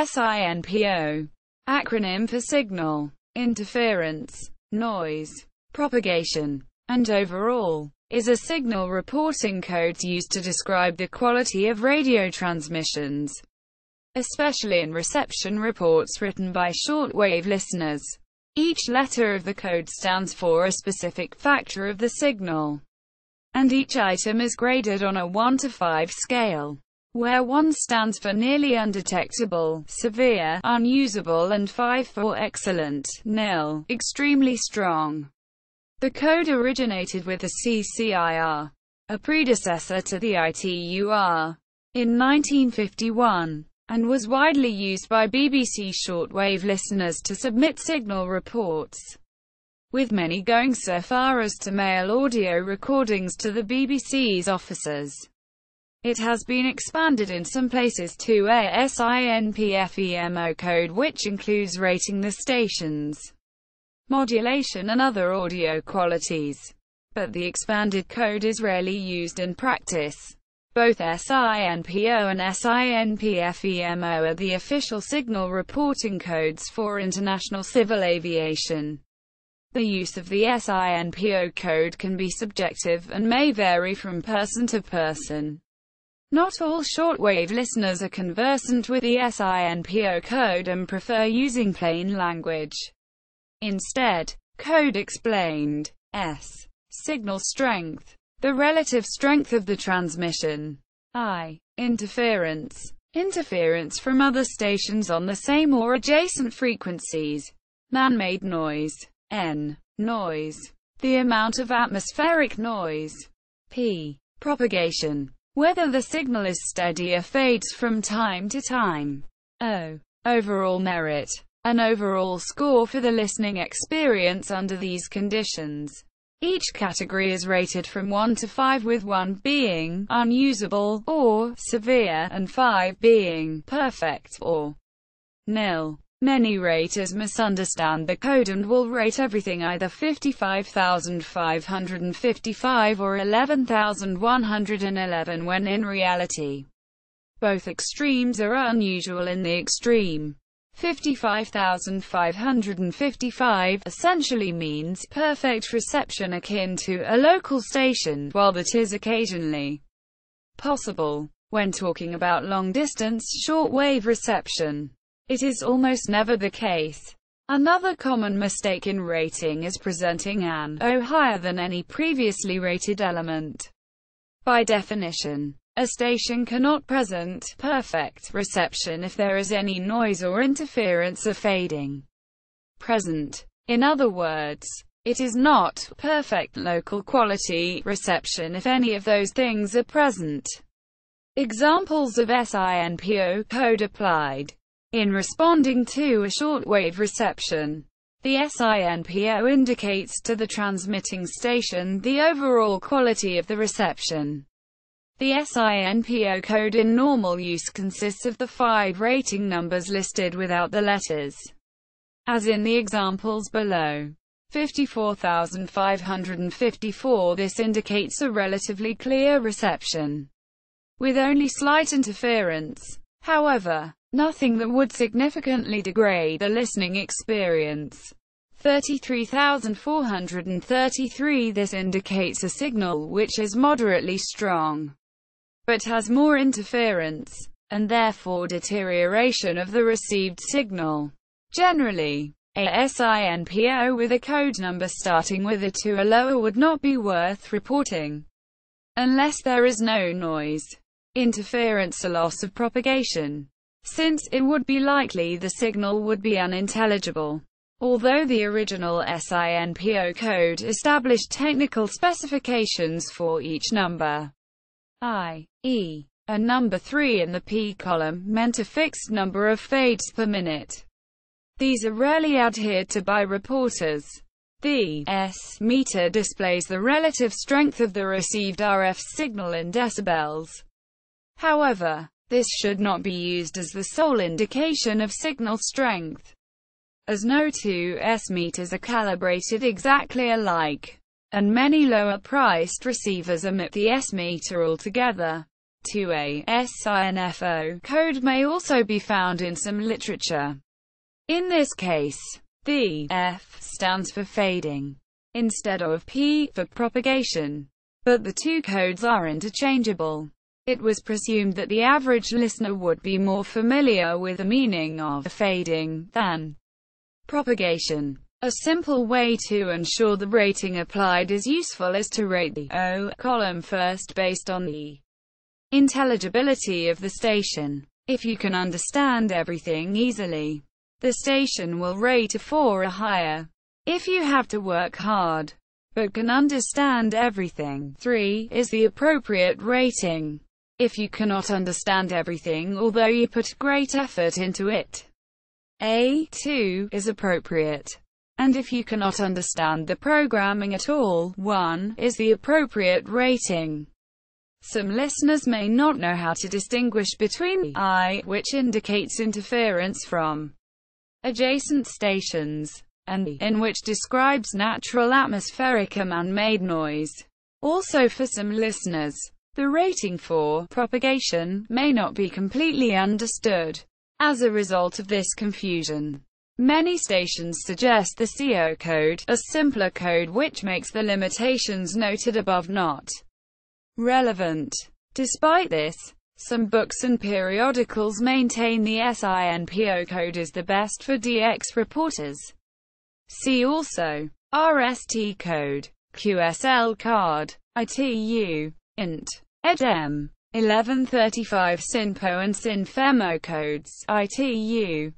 SINPO, acronym for signal, interference, noise, propagation, and overall, is a signal reporting code used to describe the quality of radio transmissions, especially in reception reports written by shortwave listeners. Each letter of the code stands for a specific factor of the signal, and each item is graded on a 1 to 5 scale, where 1 stands for nearly undetectable, severe, unusable, and 5 for excellent, nil, extremely strong. The code originated with the CCIR, a predecessor to the ITUR, in 1951, and was widely used by BBC shortwave listeners to submit signal reports, with many going so far as to mail audio recordings to the BBC's officers. It has been expanded in some places to a SINPFEMO code, which includes rating the station's modulation and other audio qualities. But the expanded code is rarely used in practice. Both SINPO and SINPFEMO are the official signal reporting codes for international civil aviation. The use of the SINPO code can be subjective and may vary from person to person. Not all shortwave listeners are conversant with the SINPO code and prefer using plain language. Instead, code explained. S. Signal strength. The relative strength of the transmission. I. Interference. Interference from other stations on the same or adjacent frequencies. Man-made noise. N. Noise. The amount of atmospheric noise. P. Propagation. Whether the signal is steady or fades from time to time. O. Overall merit. An overall score for the listening experience under these conditions. Each category is rated from 1 to 5, with 1 being unusable or severe and 5 being perfect or nil. Many raters misunderstand the code and will rate everything either 55,555 or 11,111 when in reality, both extremes are unusual. In the extreme, 55,555 essentially means perfect reception akin to a local station, while that is occasionally possible when talking about long-distance shortwave reception. It is almost never the case. Another common mistake in rating is presenting an O higher than any previously rated element. By definition, a station cannot present perfect reception if there is any noise or interference or fading present. In other words, it is not perfect local quality reception if any of those things are present. Examples of SINPO code applied in responding to a shortwave reception. The SINPO indicates to the transmitting station the overall quality of the reception. The SINPO code in normal use consists of the 5 rating numbers listed without the letters, as in the examples below. 54,554. This indicates a relatively clear reception, with only slight interference. However, nothing that would significantly degrade the listening experience. 33,433. This indicates a signal which is moderately strong, but has more interference, and therefore deterioration of the received signal. Generally, a SINPO with a code number starting with a 2 or lower would not be worth reporting, unless there is no noise, interference or loss of propagation, since it would be likely the signal would be unintelligible. Although the original SINPO code established technical specifications for each number, i.e., a number 3 in the P column meant a fixed number of fades per minute. These are rarely adhered to by reporters. The S meter displays the relative strength of the received RF signal in decibels. However, this should not be used as the sole indication of signal strength, as no two S meters are calibrated exactly alike, and many lower-priced receivers omit the S meter altogether. 2A SINFO code may also be found in some literature. In this case, the F stands for fading, instead of P for propagation. But the two codes are interchangeable. It was presumed that the average listener would be more familiar with the meaning of fading than propagation. A simple way to ensure the rating applied is useful is to rate the O column first based on the intelligibility of the station. If you can understand everything easily, the station will rate a 4 or higher. If you have to work hard, but can understand everything, 3 is the appropriate rating. If you cannot understand everything although you put great effort into it, a 2 is appropriate. And if you cannot understand the programming at all, 1 is the appropriate rating. Some listeners may not know how to distinguish between the I, which indicates interference from adjacent stations, and the N, which describes natural atmospheric or man-made noise. Also, for some listeners, the rating for propagation may not be completely understood. As a result of this confusion, many stations suggest the CO code, a simpler code which makes the limitations noted above not relevant. Despite this, some books and periodicals maintain the SINPO code is the best for DX reporters. See also RST code, QSL card, ITU, INT, EDM, 1135 SINPO and SINPFEMO codes, ITU.